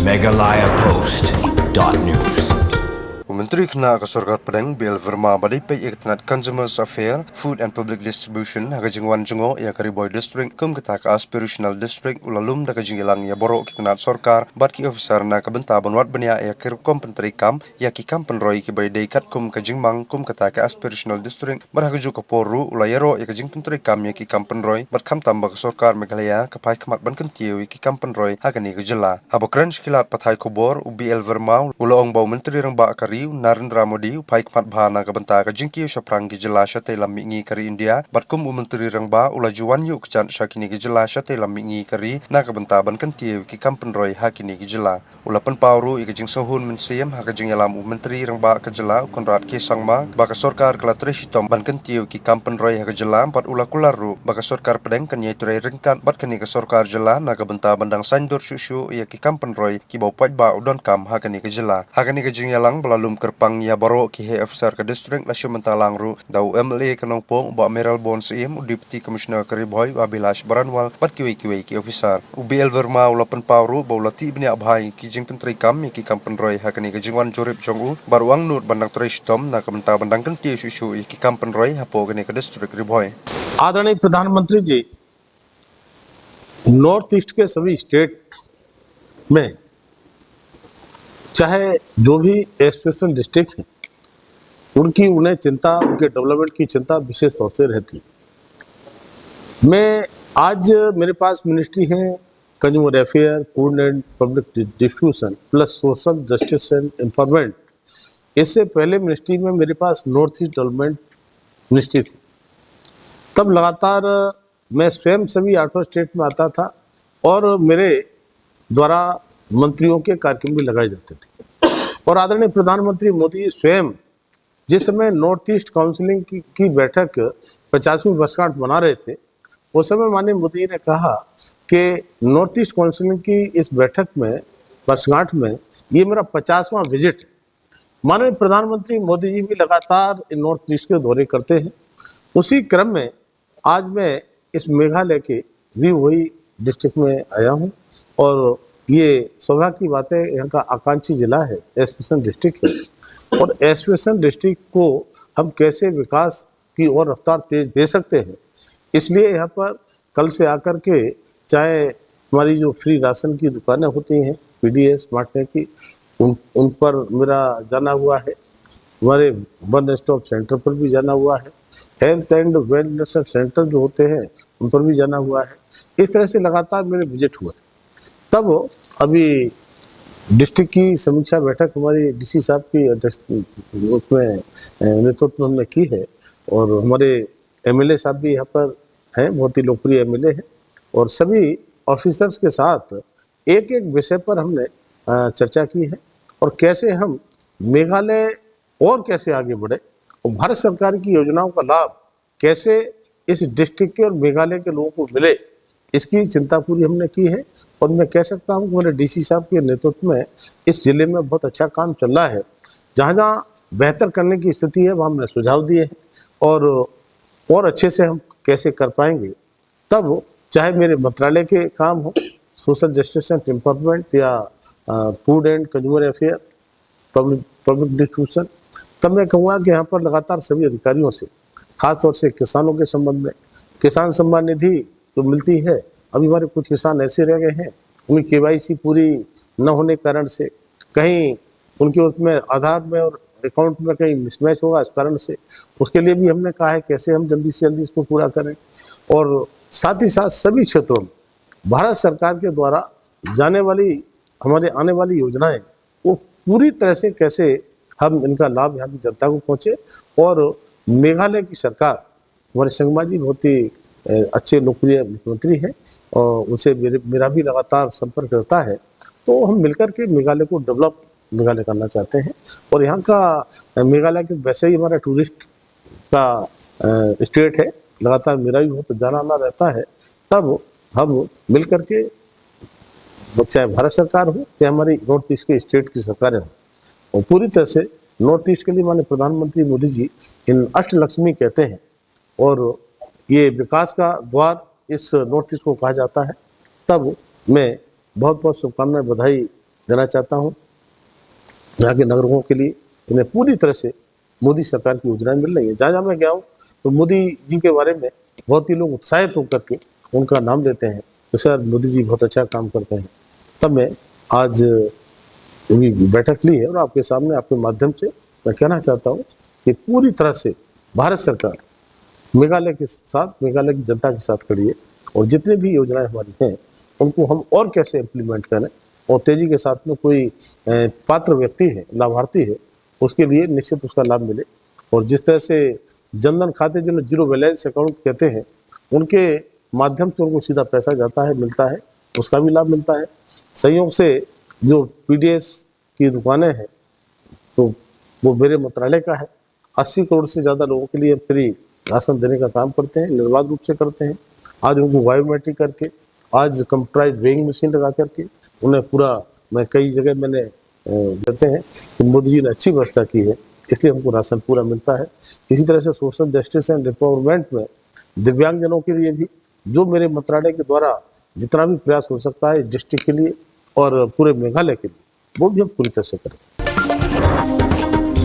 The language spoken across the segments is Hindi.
megalayapost.news. Menteri Kena Sorkar Padang Bill Verma Badi Pay Iktanat Consumers Affair Food and Public Distribution Hagajingwan Jungo ya Kariboy District kum ketaka Aspirational District ulalum da kajingilang ya borok Iktanat Sorkar Badki Officer na kabenta banwat bania ya kirkom Menteri Kam ya ki kam penroi ki bay dekat kum kajingmang kum ketaka Aspirational District barhagaju kaporu ulayero ya kajing Menteri Kam ya ki kam penroi bad kam tambak Sorkar Meghalaya kapai kamat ban kentiu ya ki kam penroi hagani kejela habokran skilat pathai kubor UBL Verma ulaong bau Menteri Rangba Kari Narendra Modi upai kemat bahana kabenta kajingki syaprangi gejela syate lamingi kari India batkum Menteri Rangba ulajuan yuk kecan syakini gejela syate lamingi kari na kabenta ban kentiu ki kam penroi hakini gejela ulapan pauru i kajing sohun mensiam hakajing yalam Menteri Rangba kejela konrad ke sangma baka Sorkar kelatresitom ban kentiu ki kam penroi hakajela bat ula kularu baka Sorkar Padang kanyai turai ringkat bat kani ke Sorkar jela na kabenta bandang sandur syusyu ya ki kam penroi ki bau paj ba udon kam hakani kejela hakani kajing yalang belalum kerpang ya baro ki he officer ke district lasyu mentalang ru dau MLA Kenongpong ba Meral Bon Sim Deputy Commissioner Kariboy Abilash Baranwal pat kiwi ki officer UBL Verma ulapan pauru baulati bni abhai ki jing Menteri Kam ki kam penroi hakani ke jingwan jorip jongu baruang nur bandang trestom na kamenta bandang kenti susu ki kam penroi hapo gani ke district Kariboy आदरणीय प्रधानमंत्री जी नॉर्थ ईस्ट के सभी स्टेट में चाहे जो भी एस्पिरेशनल डिस्ट्रिक्ट हैं उनकी उन्हें चिंता उनके डेवलपमेंट की चिंता विशेष तौर से रहती है। मैं आज मेरे पास मिनिस्ट्री है consumer affair food and public distribution plus social justice and empowerment. इससे पहले मिनिस्ट्री में मेरे पास नॉर्थ ईस्ट डेवलपमेंट मिनिस्ट्री थी। तब लगातार मैं स्वयं सभी 8 स्टेट में आता था और मेरे द्वारा मंत्रियों के कार्यक्रम भी लगाए जाते थे। और आदरणीय प्रधानमंत्री मोदी स्वयं जिस समय नॉर्थ ईस्ट काउंसिलिंग की बैठक 50वीं वर्षगांठ मना रहे थे उस समय माननीय मोदी ने कहा कि नॉर्थ ईस्ट काउंसिलिंग की इस बैठक में वर्षगांठ में ये मेरा 50वां विजिट। माननीय प्रधानमंत्री मोदी जी भी लगातार नॉर्थ ईस्ट के दौरे करते हैं। उसी क्रम में आज मैं इस मेघालय के भी वही डिस्ट्रिक्ट में आया हूं और ये सौभाग्य की बात है यहाँ का आकांक्षी जिला है एस्पिरेशनल डिस्ट्रिक्ट है और एस्पिरेशनल डिस्ट्रिक्ट को हम कैसे विकास की और रफ्तार तेज दे सकते हैं इसलिए यहाँ पर कल से आकर के चाहे हमारी जो फ्री राशन की दुकानें होती हैं PDS बांटने की उन पर मेरा जाना हुआ है। हमारे वन स्टॉप सेंटर पर भी जाना हुआ है। हेल्थ एंड वेलनेस सेंटर जो होते हैं उन पर भी जाना हुआ है। इस तरह से लगातार मेरे विजिट हुए। तब अभी डिस्ट्रिक्ट की समीक्षा बैठक हमारी DC साहब की नेतृत्व हमने की है और हमारे MLA साहब भी यहाँ पर हैं, बहुत ही लोकप्रिय MLA हैं और सभी ऑफिसर्स के साथ एक एक विषय पर हमने चर्चा की है और कैसे हम मेघालय और कैसे आगे बढ़े और भारत सरकार की योजनाओं का लाभ कैसे इस डिस्ट्रिक्ट के और मेघालय के लोगों को मिले इसकी चिंता पूरी हमने की है। और मैं कह सकता हूं कि मेरे DC साहब के नेतृत्व में इस जिले में बहुत अच्छा काम चल रहा है। जहां जहां बेहतर करने की स्थिति है वहां हमने सुझाव दिए हैं और अच्छे से हम कैसे कर पाएंगे। तब चाहे मेरे मंत्रालय के काम हो सोशल जस्टिस एंड एम्पावरमेंट या food and consumer affair public distribution, तब मैं कहूँगा कि यहाँ पर लगातार सभी अधिकारियों से खासतौर से किसानों के संबंध में किसान सम्मान निधि जो मिलती है अभी हमारे कुछ किसान ऐसे रह गए हैं उनकी KYC पूरी न होने के कारण से कहीं उनके उसमें आधार में और अकाउंट में कहीं मिसमैच होगा इस कारण से उसके लिए भी हमने कहा है कैसे हम जल्दी से जल्दी इसको पूरा करें। और साथ ही साथ सभी क्षेत्रों में भारत सरकार के द्वारा जाने वाली हमारे आने वाली योजनाएं वो पूरी तरह से कैसे हम इनका लाभ यहाँ की जनता को पहुँचे। और मेघालय की सरकार हमारे संगमा जी बहुत ही अच्छे लोकप्रिय मुख्यमंत्री हैं और उनसे मेरा भी लगातार संपर्क रहता है। तो हम मिलकर के मेघालय को डेवलप मेघालय करना चाहते हैं और यहाँ का मेघालय के वैसे ही हमारा टूरिस्ट का स्टेट है, लगातार मेरा भी बहुत जाना आना रहता है। तब हम मिलकर के चाहे भारत सरकार हो चाहे हमारी नॉर्थ ईस्ट के स्टेट की सरकारें हो और पूरी तरह से नॉर्थ ईस्ट के लिए माननीय प्रधानमंत्री मोदी जी इन अष्टलक्ष्मी कहते हैं और ये विकास का द्वार इस नॉर्थ ईस्ट को कहा जाता है। तब मैं बहुत बहुत शुभकामनाएं बधाई देना चाहता हूँ। यहाँ के नागरिकों के लिए इन्हें पूरी तरह से मोदी सरकार की योजनाएं मिल रही है। जहाँ जहाँ मैं गया हूँ तो मोदी जी के बारे में बहुत ही लोग उत्साहित होकर के उनका नाम लेते हैं तो सर मोदी जी बहुत अच्छा काम करते हैं। तब मैं आज बैठक ली है और आपके सामने आपके माध्यम से मैं कहना चाहता हूँ कि पूरी तरह से भारत सरकार मेघालय के साथ, मेघालय की जनता के साथ खड़ी है और जितनी भी योजनाएं हमारी हैं उनको हम और कैसे इम्प्लीमेंट करें और तेजी के साथ में कोई पात्र व्यक्ति है, लाभार्थी है, उसके लिए निश्चित उसका लाभ मिले। और जिस तरह से जनधन खाते जिन्हें जीरो बैलेंस अकाउंट कहते हैं उनके माध्यम से उनको सीधा पैसा जाता है, मिलता है, उसका भी लाभ मिलता है। संयोग से जो पीडीएस की दुकानें हैं तो वो मेरे मंत्रालय का है। 80 करोड़ से ज़्यादा लोगों के लिए फ्री राशन देने का काम करते हैं, निर्बाध रूप से करते हैं। आज उनको बायोमेट्रिक करके, आज कंप्यूटराइज्ड वेइंग मशीन लगा करके उन्हें पूरा, मैं कई जगह मैंने कहते हैं कि मोदी जी ने अच्छी व्यवस्था की है, इसलिए हमको राशन पूरा मिलता है। इसी तरह से सोशल जस्टिस एंड एम्पावरमेंट में दिव्यांगजनों के लिए भी जो मेरे मंत्रालय के द्वारा जितना भी प्रयास हो सकता है डिस्ट्रिक्ट के लिए और पूरे मेघालय के लिए, वो भी हम पूरी तरह से करें।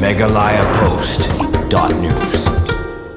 MeghalayaPost.news